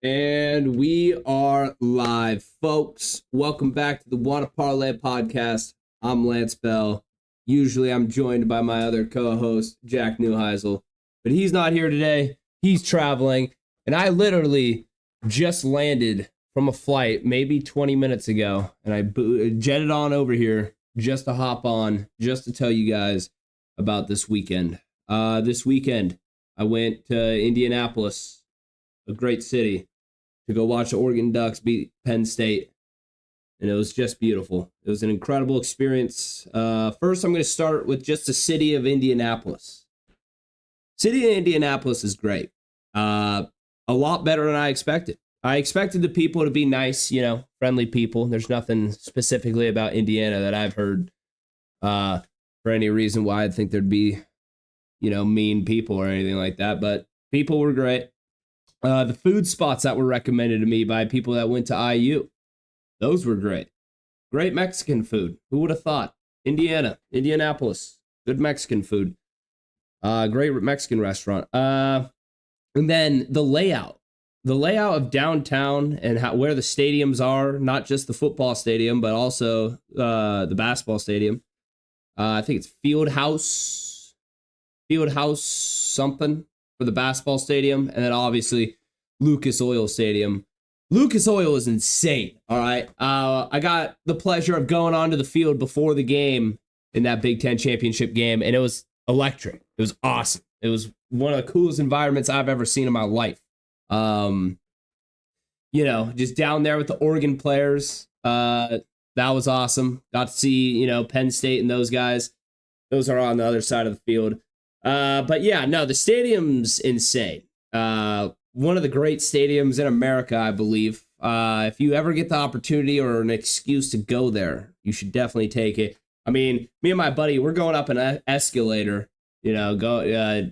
And we are live, folks. Welcome back to the Wanna Parlay podcast. I'm Lance Bell. Usually I'm joined by my other co-host, Jack Neuheisel. But he's not here today. He's traveling. And I literally just landed from a flight maybe 20 minutes ago. And I jetted on over here just to hop on, just to tell you guys about this weekend. This weekend, I went to Indianapolis, a great city, to go watch the Oregon Ducks beat Penn State. And it was just beautiful. It was an incredible experience. First, I'm going to start with just the city of Indianapolis. City of Indianapolis is great. A lot better than I expected. I expected the people to be nice, friendly people. There's nothing specifically about Indiana that I've heard for any reason why I'd think there'd be, mean people or anything like that. But people were great. The food spots that were recommended to me by people that went to IU, those were great. Great Mexican food. Who would have thought? Indianapolis, good Mexican food. Great Mexican restaurant. And then the layout of downtown and where the stadiums are, not just the football stadium, but also the basketball stadium. I think it's Field House something for the basketball stadium, and then obviously Lucas Oil Stadium. Lucas Oil is insane, all right? I got the pleasure of going onto the field before the game in that Big Ten championship game, and it was electric. It was awesome. It was one of the coolest environments I've ever seen in my life. Just down there with the Oregon players, that was awesome. Got to see, Penn State and those guys. Those are on the other side of the field. But yeah, no, the stadium's insane. One of the great stadiums in America, I believe. If you ever get the opportunity or an excuse to go there, you should definitely take it. I mean, me and my buddy, we're going up an escalator, go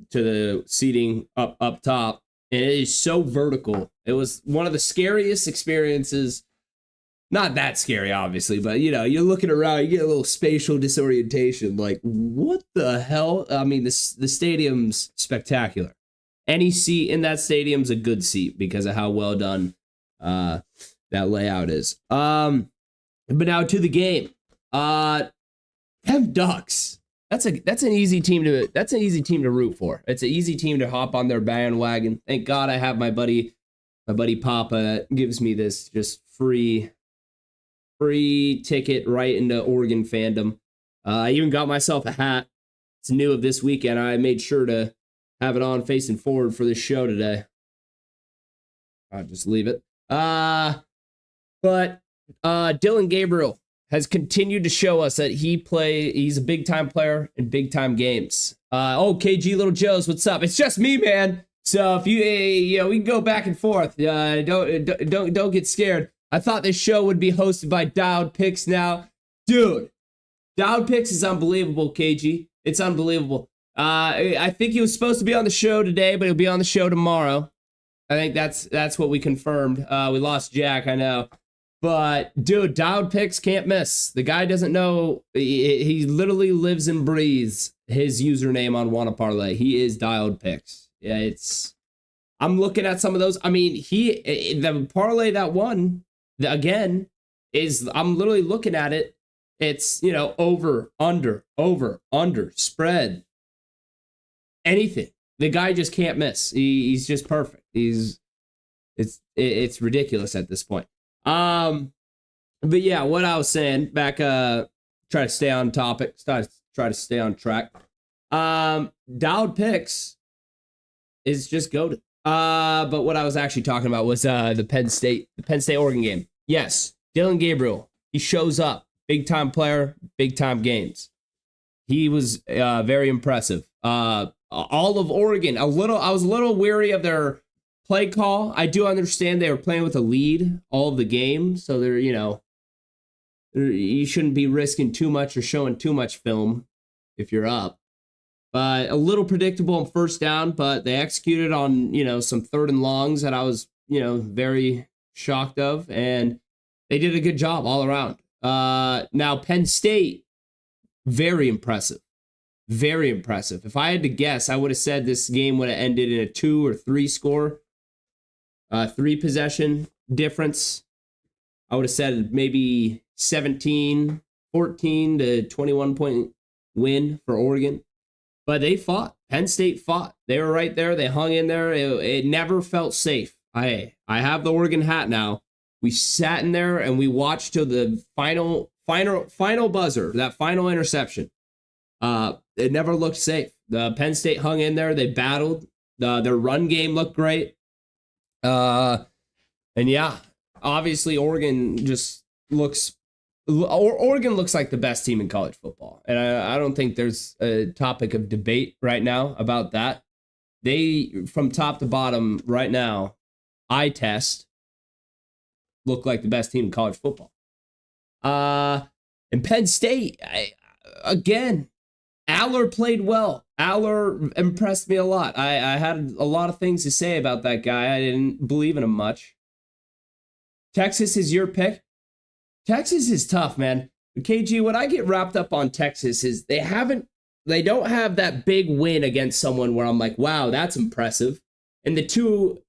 to the seating up top, and it is so vertical. It was one of the scariest experiences. Not that scary, obviously, but, you're looking around, you get a little spatial disorientation. Like, what the hell? I mean, the stadium's spectacular. Any seat in that stadium's a good seat because of how well done that layout is. But now to the game. Hem Ducks. That's an easy team to root for. It's an easy team to hop on their bandwagon. Thank God I have my buddy Papa that gives me this just free ticket right into Oregon fandom. I even got myself a hat. It's new of this weekend. I made sure to have it on facing forward for this show today. I'll just leave it. But Dylan Gabriel has continued to show us that he's a big-time player in big-time games. KG Little Joe's, what's up? It's just me, man. So if we can go back and forth. Don't get scared. I thought this show would be hosted by Dialed Picks now. Dude, Dialed Picks is unbelievable, KG. It's unbelievable. I think he was supposed to be on the show today, but he'll be on the show tomorrow. I think that's what we confirmed. We lost Jack, I know. But, dude, Dialed Picks can't miss. The guy doesn't know. He literally lives and breathes his username on Wanna Parlay. He is Dialed Picks. Yeah, I'm looking at some of those. I mean, the parlay that won, again, I'm literally looking at it. It's, over, under, spread, anything. The guy just can't miss. He's just perfect. It's ridiculous at this point. But yeah, what I was saying back, try to stay on topic, try to stay on track. Dialed Picks is just goated. But what I was actually talking about was the Penn State Oregon game. Yes, Dylan Gabriel, he shows up, big time player, big time games. He was very impressive. All of Oregon, I was a little weary of their play call. I do understand they were playing with a lead all of the game, so you shouldn't be risking too much or showing too much film if you're up. But a little predictable on first down, but they executed on, some third and longs that I was, very shocked of, and they did a good job all around. Now, Penn State, very impressive. Very impressive. If I had to guess, I would have said this game would have ended in a 2 or 3 score. 3 possession difference. I would have said maybe 14 to 21 point win for Oregon. But they fought. Penn State fought. They were right there. They hung in there. It never felt safe. I have the Oregon hat now. We sat in there and we watched till the final buzzer, that final interception. It never looked safe. The Penn State hung in there. They battled. Their run game looked great. And yeah, obviously Oregon looks like the best team in college football. And I don't think there's a topic of debate right now about that. They, from top to bottom right now, eye test, look like the best team in college football. And Penn State, again, Aller played well. Aller impressed me a lot. I had a lot of things to say about that guy. I didn't believe in him much. Texas is your pick. Texas is tough, man. KG, what I get wrapped up on Texas is they don't have that big win against someone where I'm like, wow, that's impressive. And the two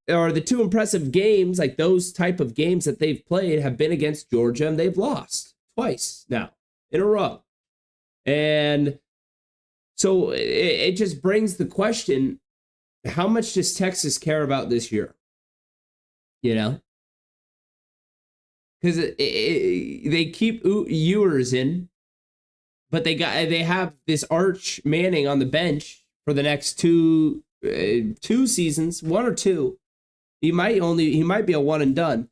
impressive games, like those type of games that they've played, have been against Georgia, and they've lost twice now in a row. And so it just brings the question, how much does Texas care about this year? You know? Because they keep Ewers in, but they have this Arch Manning on the bench for the next two seasons, 1 or 2. He might be a one and done,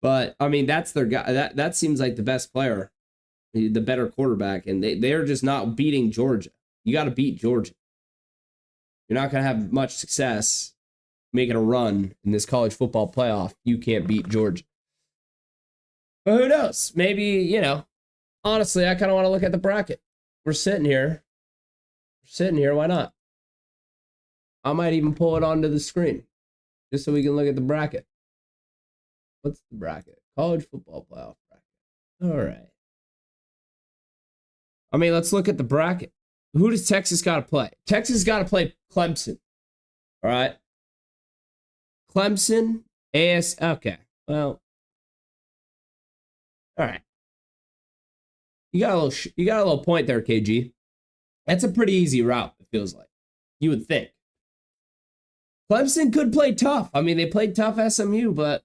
but I mean that's their guy. That seems like the best player, the better quarterback, and they're just not beating Georgia. You got to beat Georgia. You're not going to have much success making a run in this college football playoff. You can't beat Georgia. But who knows? Maybe, honestly, I kind of want to look at the bracket. We're sitting here. Why not? I might even pull it onto the screen just so we can look at the bracket. What's the bracket? College football playoff bracket. All right. I mean, let's look at the bracket. Who does Texas got to play? Texas got to play Clemson. All right. Clemson, okay. Well, all right. You got a little point there, KG. That's a pretty easy route, it feels like. You would think. Clemson could play tough. I mean, they played tough SMU, but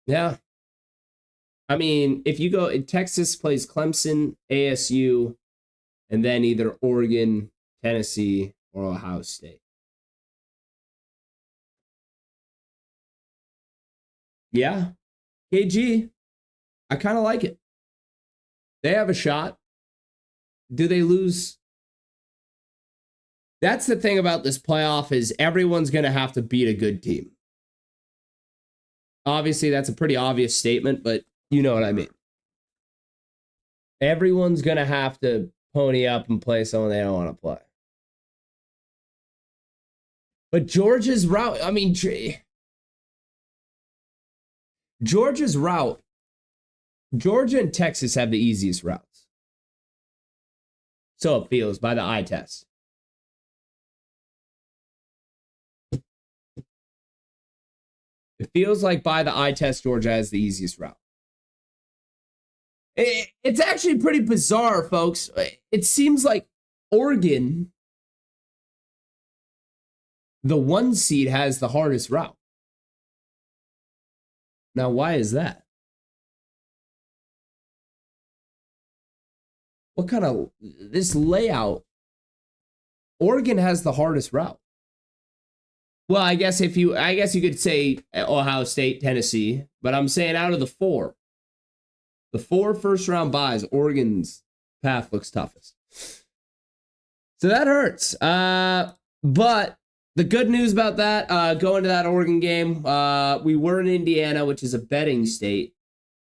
yeah. I mean, if you go, Texas plays Clemson, ASU, and then either Oregon, Tennessee, or Ohio State. Yeah. KG, I kind of like it. They have a shot. Do they lose? That's the thing about this playoff is everyone's going to have to beat a good team. Obviously, that's a pretty obvious statement, but you know what I mean. Everyone's going to have to pony up and play someone they don't want to play. But Georgia's route, I mean, Georgia's route, Georgia and Texas have the easiest routes. So it feels by the eye test. It feels like by the eye test, Georgia has the easiest route. It's actually pretty bizarre, folks. It seems like Oregon, the 1 seed, has the hardest route. Now, why is that? What kind of this layout? Oregon has the hardest route. Well, I guess you could say Ohio State, Tennessee, but I'm saying out of the 4 first round buys, Oregon's path looks toughest. So that hurts. But the good news about that, going to that Oregon game, we were in Indiana, which is a betting state,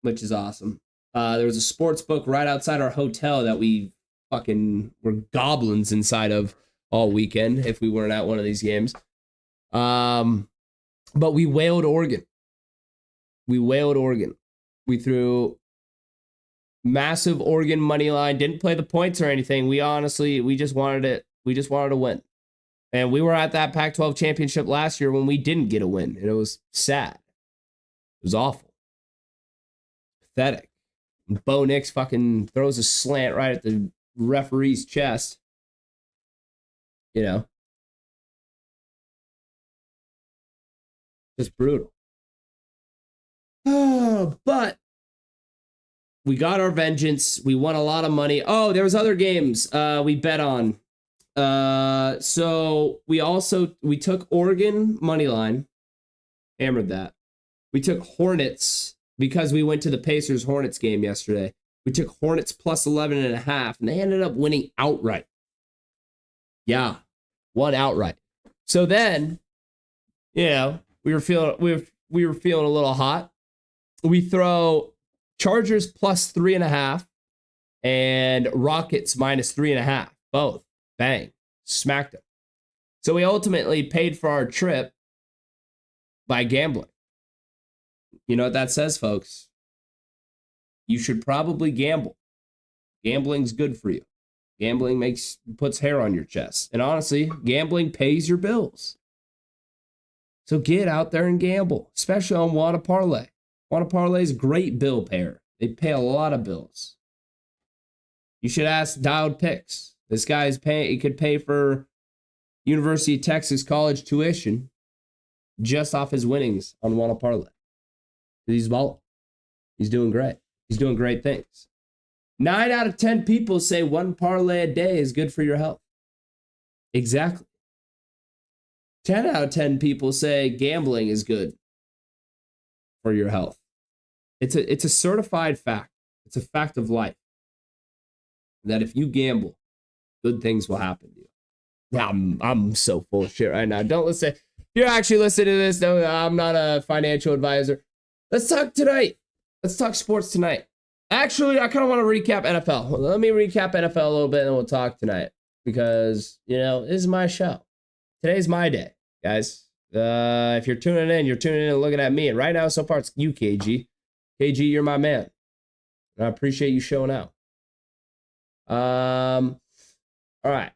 which is awesome. There was a sports book right outside our hotel that we fucking were goblins inside of all weekend if we weren't at one of these games. But we whaled Oregon. We threw massive Oregon money line. Didn't play the points or anything. We just wanted to win. And we were at that Pac-12 championship last year when we didn't get a win, and it was sad. It was awful. Pathetic. Bo Nix fucking throws a slant right at the referee's chest. You know? Just brutal. Oh, but we got our vengeance. We won a lot of money. Oh, there was other games we bet on. So we took Oregon money line, hammered that. We took Hornets because we went to the Pacers Hornets game yesterday. We took Hornets plus 11.5, and they ended up winning outright. Yeah, won outright. So then, you know, we were feeling a little hot. We throw Chargers plus 3.5 and Rockets minus 3.5. Both. Bang. Smacked them. So we ultimately paid for our trip by gambling. You know what that says, folks? You should probably gamble. Gambling's good for you. Gambling puts hair on your chest. And honestly, gambling pays your bills. So get out there and gamble, especially on Wada Parlay. Wada Parlay is a great bill payer. They pay a lot of bills. You should ask Dialed Picks. This guy's paying, he could pay for University of Texas college tuition just off his winnings on Wada Parlay. He's balling. He's doing great. He's doing great things. 9 out of 10 people say one parlay a day is good for your health. Exactly. 10 out of 10 people say gambling is good for your health. It's a certified fact. It's a fact of life that if you gamble, good things will happen to you. I'm so full of shit right now. Don't listen. If you're actually listening to this, no, I'm not a financial advisor. Let's talk tonight. Let's talk sports tonight. Actually, I kind of want to recap NFL. Let me recap NFL a little bit and then we'll talk tonight because, you know, this is my show. Today's my day, guys. If you're tuning in and looking at me. And right now, so far, it's you, KG. KG, you're my man. And I appreciate you showing out. All right.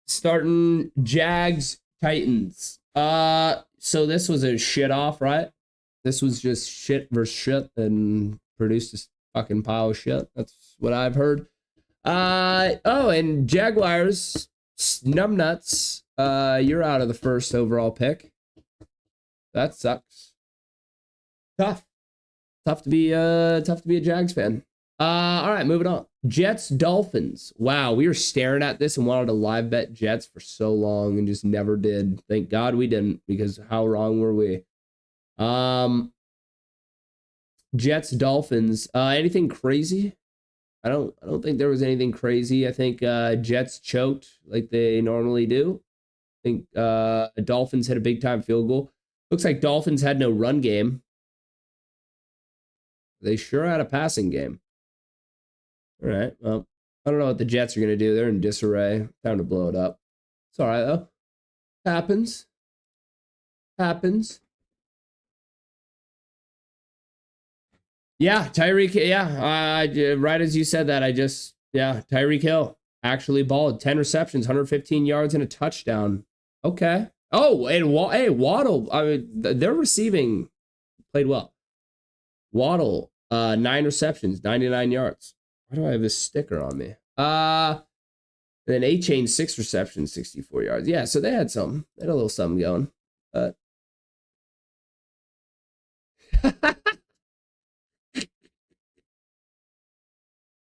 Starting Jags, Titans. So this was a shit off, right? This was just shit versus shit and produced a fucking pile of shit. That's what I've heard. And Jaguars, numbnuts. You're out of the first overall pick. That sucks. Tough to be a Jags fan. All right, moving on. Jets, Dolphins. Wow, we were staring at this and wanted to live bet Jets for so long and just never did. Thank God we didn't, because how wrong were we? Jets, Dolphins. Anything crazy? I don't think there was anything crazy. I think Jets choked like they normally do. I think Dolphins hit a big time field goal. Looks like Dolphins had no run game. They sure had a passing game. All right. Well, I don't know what the Jets are going to do. They're in disarray. Time to blow it up. It's all right, though. Happens. Yeah, Tyreek. Yeah, right as you said that, Tyreek Hill actually balled 10 receptions, 115 yards, and a touchdown. Okay. Oh, and Waddle. I mean, their receiving played well. Waddle, 9 receptions, 99 yards. Why do I have this sticker on me? And then A-Chain, 6 receptions, 64 yards. Yeah, so they had something. They had a little something going. But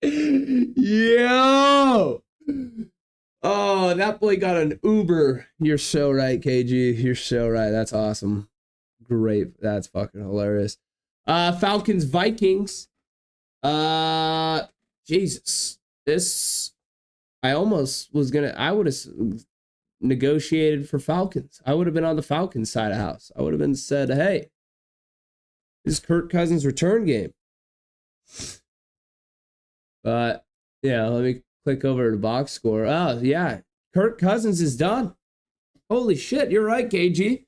yo! Oh, that boy got an Uber. You're so right, KG. You're so right. That's awesome. Great. That's fucking hilarious. Falcons, Vikings. Jesus. This, I would have negotiated for Falcons. I would have been on the Falcons side of the house. I would have been said, hey, this is Kirk Cousins' return game. But, yeah, let me click over to the box score. Oh, yeah. Kirk Cousins is done. Holy shit, you're right, KG.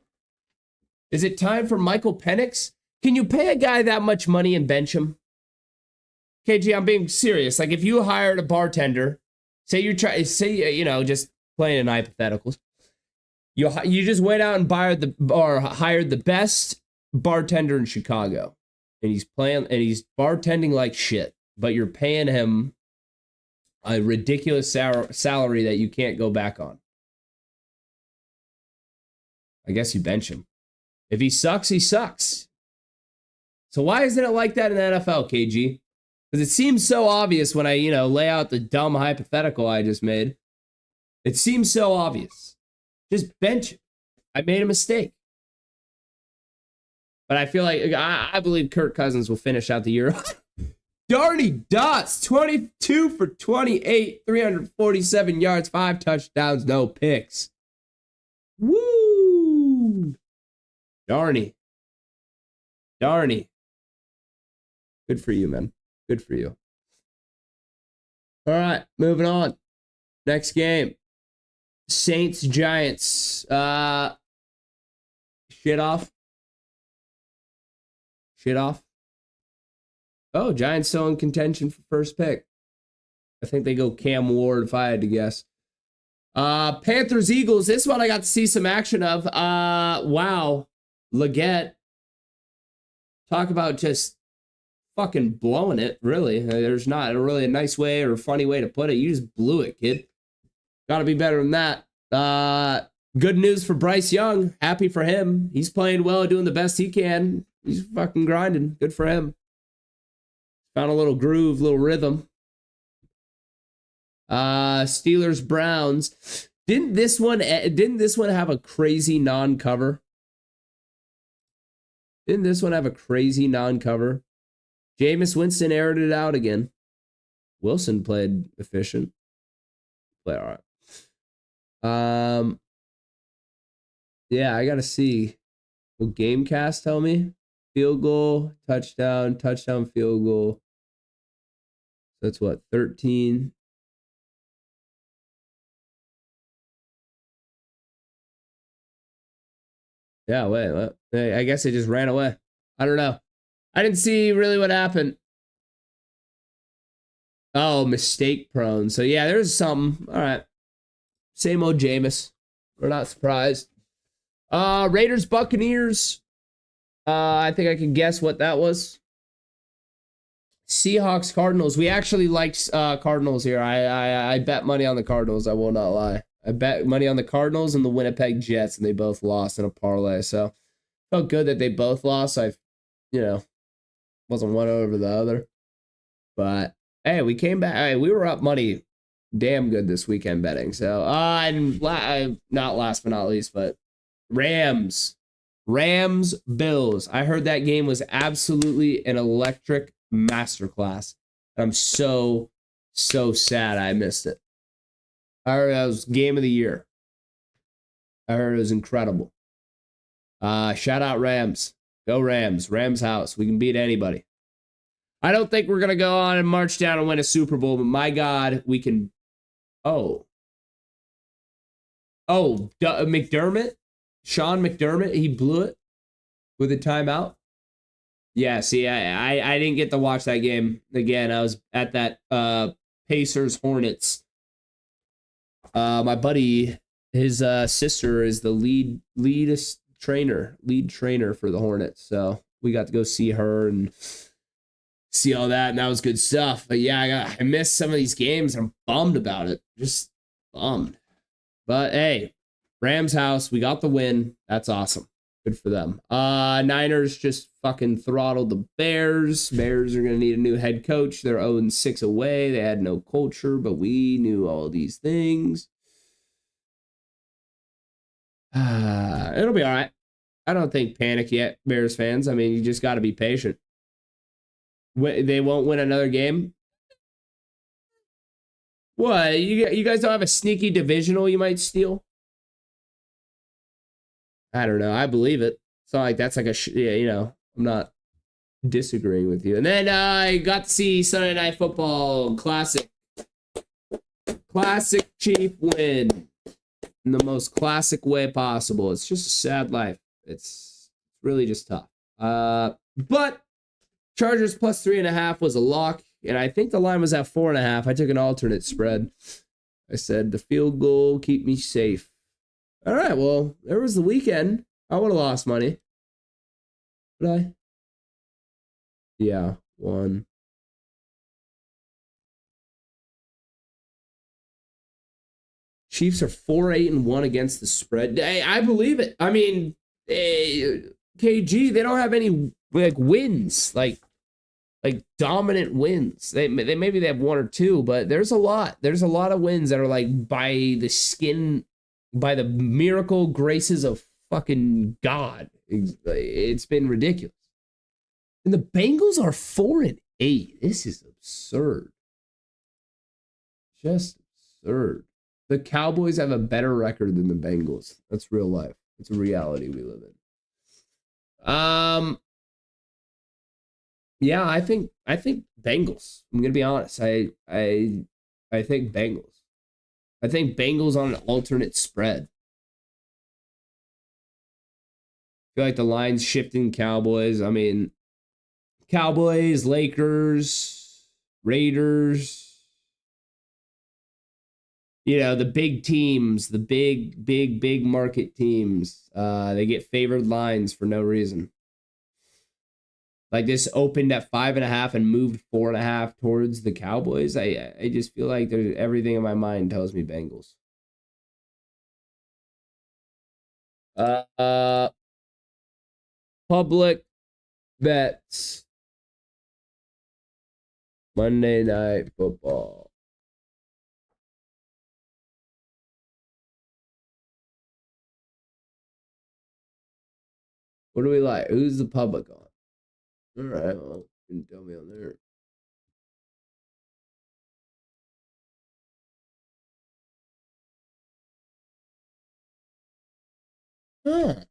Is it time for Michael Penix? Can you pay a guy that much money and bench him? KG, I'm being serious. Like, if you hired a bartender, just playing in hypotheticals, You just went out and hired the best bartender in Chicago, and he's bartending like shit, but you're paying him a ridiculous salary that you can't go back on. I guess you bench him. If he sucks, he sucks. So why isn't it like that in the NFL, KG? Because it seems so obvious when I, lay out the dumb hypothetical I just made. It seems so obvious. Just bench him. I made a mistake. But I feel like, I believe Kirk Cousins will finish out the year. Darn he does. 22 for 28, 347 yards, 5 touchdowns, no picks. Woo! Darny. Good for you, man. Good for you. All right, moving on. Next game. Saints, Giants. Shit off. Oh, Giants still in contention for first pick. I think they go Cam Ward if I had to guess. Panthers, Eagles. This one I got to see some action of. Wow. Leggett. Talk about just fucking blowing it, really. There's not really a nice way or a funny way to put it. You just blew it, kid. Got to be better than that. Good news for Bryce Young. Happy for him. He's playing well, doing the best he can. He's fucking grinding. Good for him. Found a little groove, little rhythm. Steelers, Browns. Didn't this one have a crazy non-cover? Jameis Winston aired it out again. Wilson played efficient. Play all right. Yeah, I gotta see. Will Gamecast tell me? Field goal, touchdown, field goal. So that's what, 13? Yeah, wait, what? I guess it just ran away. I don't know. I didn't see really what happened. Oh, mistake prone. So yeah, there's something. All right. Same old Jameis. We're not surprised. Raiders, Buccaneers. I think I can guess what that was. Seahawks, Cardinals. We actually liked Cardinals here. I bet money on the Cardinals. I will not lie. I bet money on the Cardinals and the Winnipeg Jets, and they both lost in a parlay. So felt good that they both lost. Wasn't one over the other. But hey, we came back. Hey, we were up money damn good this weekend betting. So and not last but not least, but Rams, Bills. I heard that game was absolutely an electric masterclass. I'm so sad I missed it. I heard that was game of the year. I heard it was incredible. Shout out Rams. Go Rams. Rams house. We can beat anybody. I don't think we're going to go on and march down and win a Super Bowl, but my God, we can. McDermott? Sean McDermott, he blew it with a timeout. Yeah, see, I didn't get to watch that game again. I was at that Pacers Hornets. My buddy, his sister is the lead trainer for the Hornets. So we got to go see her and see all that, and that was good stuff. But yeah, I missed some of these games, and I'm bummed about it. Just bummed. But hey, Rams house, we got the win. That's awesome. Good for them. Niners just fucking throttled the Bears. Bears are going to need a new head coach. They're 0-6 away. They had no culture, but we knew all these things. It'll be all right. I don't think panic yet, Bears fans. I mean, you just got to be patient. They won't win another game. What? You guys don't have a sneaky divisional you might steal? I don't know. I believe it. It's not like that's like I'm not disagreeing with you. And then I got to see Sunday Night Football classic Chief win in the most classic way possible. It's just a sad life. It's really just tough. But Chargers plus 3.5 was a lock, and I think the line was at 4.5. I took an alternate spread. I said the field goal keep me safe. All right, well, there was the weekend. I would have lost money. Would I? Yeah, one. Chiefs are 4-8-1 against the spread. I believe it. I mean, KG, they don't have any like wins, like dominant wins. They maybe they have one or two, but there's a lot. There's a lot of wins that are like by the skin, by the miracle graces of fucking God. It's been ridiculous. And the Bengals are 4-8. This is absurd. Just absurd. The Cowboys have a better record than the Bengals. That's real life. It's a reality we live in. Yeah, I think Bengals. I'm gonna be honest. I think Bengals. I think Bengals on an alternate spread. I feel like the line's shifting Cowboys. I mean, Cowboys, Lakers, Raiders. You know, the big teams, the big market teams, they get favored lines for no reason. Like this opened at 5.5 and moved 4.5 towards the Cowboys. I just feel like there's everything in my mind tells me Bengals. Public bets. Monday Night Football. What do we like? Who's the public on? All right, well, you can tell me on there. Huh.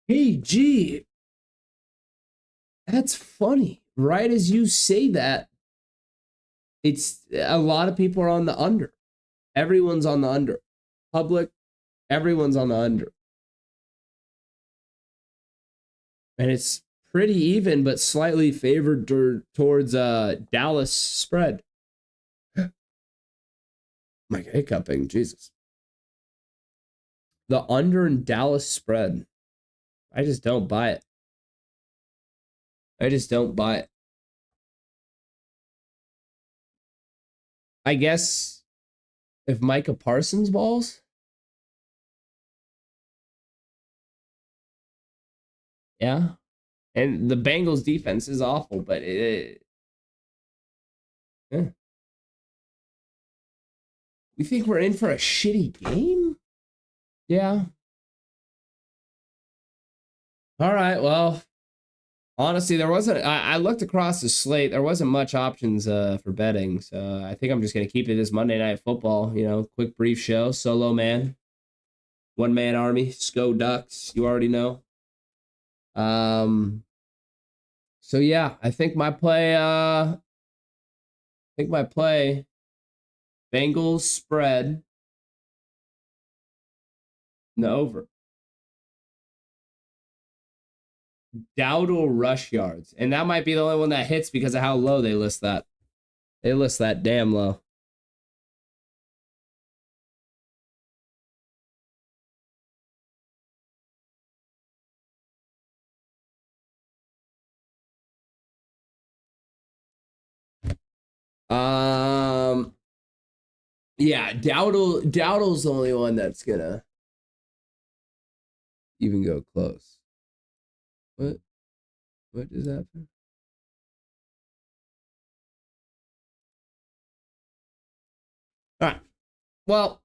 Hey, gee, that's funny. Right as you say that, it's a lot of people are on the under. Everyone's on the under. Public, everyone's on the under. And it's pretty even, but slightly favored towards Dallas spread. My hiccuping, Jesus. The under in Dallas spread. I just don't buy it. I just don't buy it. I guess if Micah Parsons balls. Yeah. And the Bengals defense is awful, but yeah. You think we're in for a shitty game? Yeah. All right. Well, honestly, there wasn't. I looked across the slate. There wasn't much options for betting. So I think I'm just going to keep it as Monday Night Football. You know, quick, brief show. Solo man. One man army. Sco Ducks. You already know. So yeah, I think my play. Bengals spread. No over. Dowdle rush yards. And that might be the only one that hits because of how low they list that. They list that damn low. Yeah, Dowdle's the only one that's gonna even go close. What does that mean? All right. Well,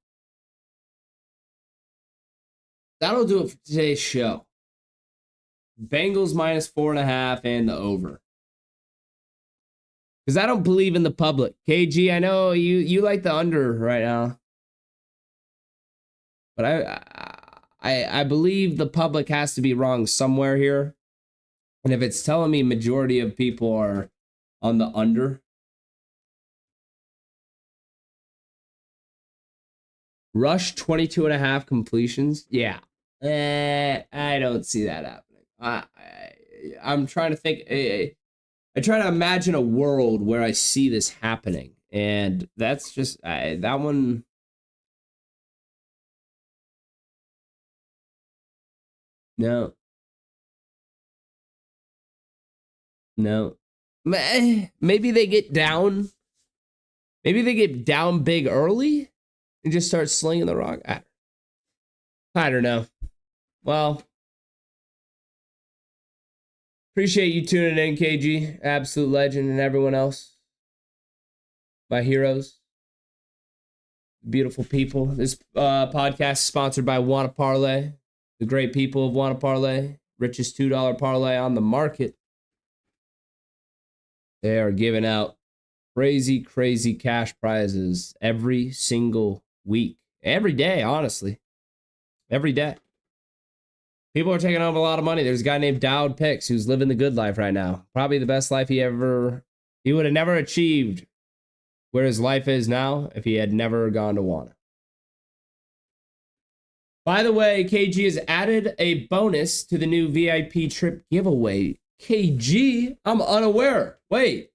that'll do it for today's show. Bengals minus 4.5 and the over. Because I don't believe in the public. KG, I know you like the under right now. But I believe the public has to be wrong somewhere here. And if it's telling me majority of people are on the under. Rush 22.5 completions. Yeah. I don't see that happening. I'm trying to think. I try to imagine a world where I see this happening, and that's just that one. No, no. Maybe they get down. Maybe they get down big early and just start slinging the rock. I don't know. Well, appreciate you tuning in, KG, absolute legend, and everyone else. My heroes, beautiful people. This podcast is sponsored by Wanna Parlay, the great people of Wanna Parlay, richest $2 parlay on the market. They are giving out crazy, crazy cash prizes every single week. Every day, honestly. Every day. People are taking home a lot of money. There's a guy named Dowd Picks who's living the good life right now. Probably the best life he would have never achieved where his life is now if he had never gone to Wana. By the way, KG has added a bonus to the new VIP trip giveaway. KG, I'm unaware. Wait,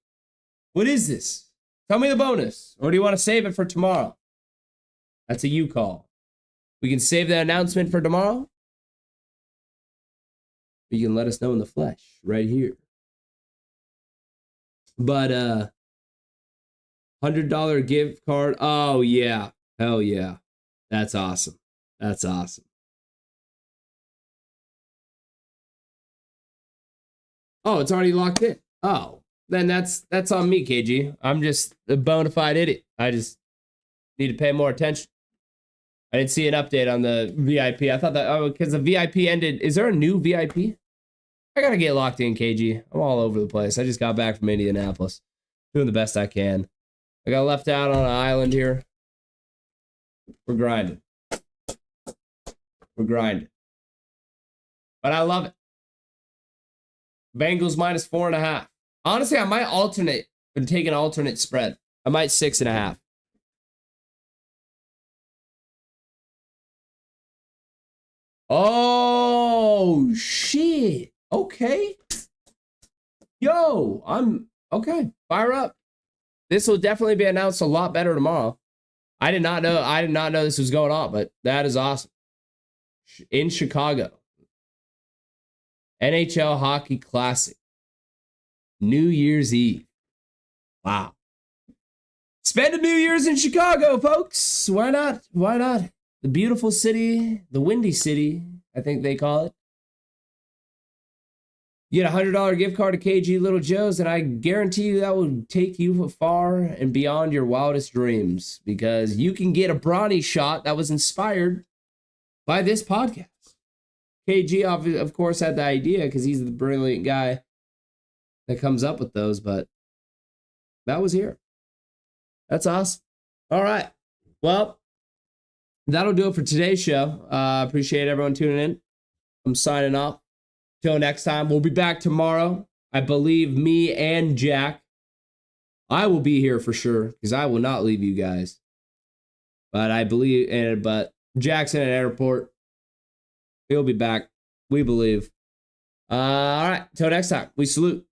what is this? Tell me the bonus. Or do you want to save it for tomorrow? That's a you call. We can save the announcement for tomorrow. You can let us know in the flesh right here. But $100 gift card. Oh yeah. Hell yeah. That's awesome. That's awesome. Oh, it's already locked in. Oh, then that's on me, KG. I'm just a bona fide idiot. I just need to pay more attention. I didn't see an update on the VIP. I thought that, because the VIP ended. Is there a new VIP? I gotta get locked in, KG. I'm all over the place. I just got back from Indianapolis. Doing the best I can. I got left out on an island here. We're grinding. We're grinding. But I love it. Bengals minus 4.5. Honestly, I might alternate and take an alternate spread. I might 6.5. Oh, shit. Okay. Yo, I'm okay. Fire up. This will definitely be announced a lot better tomorrow. I did not know this was going on, but that is awesome. In Chicago. NHL Hockey Classic. New Year's Eve. Wow. Spend a New Year's in Chicago, folks. Why not? Why not? The beautiful city, the windy city, I think they call it. You get a $100 gift card to KG Little Joe's, and I guarantee you that will take you far and beyond your wildest dreams, because you can get a brawny shot that was inspired by this podcast. KG, of course, had the idea because he's the brilliant guy that comes up with those, but that was here. That's awesome. All right. Well, that'll do it for today's show. Appreciate everyone tuning in. I'm signing off. Till next time, we'll be back tomorrow. I believe me and Jack. I will be here for sure because I will not leave you guys. But I believe, but Jack's in an airport. He'll be back. We believe. All right. Till next time, we salute.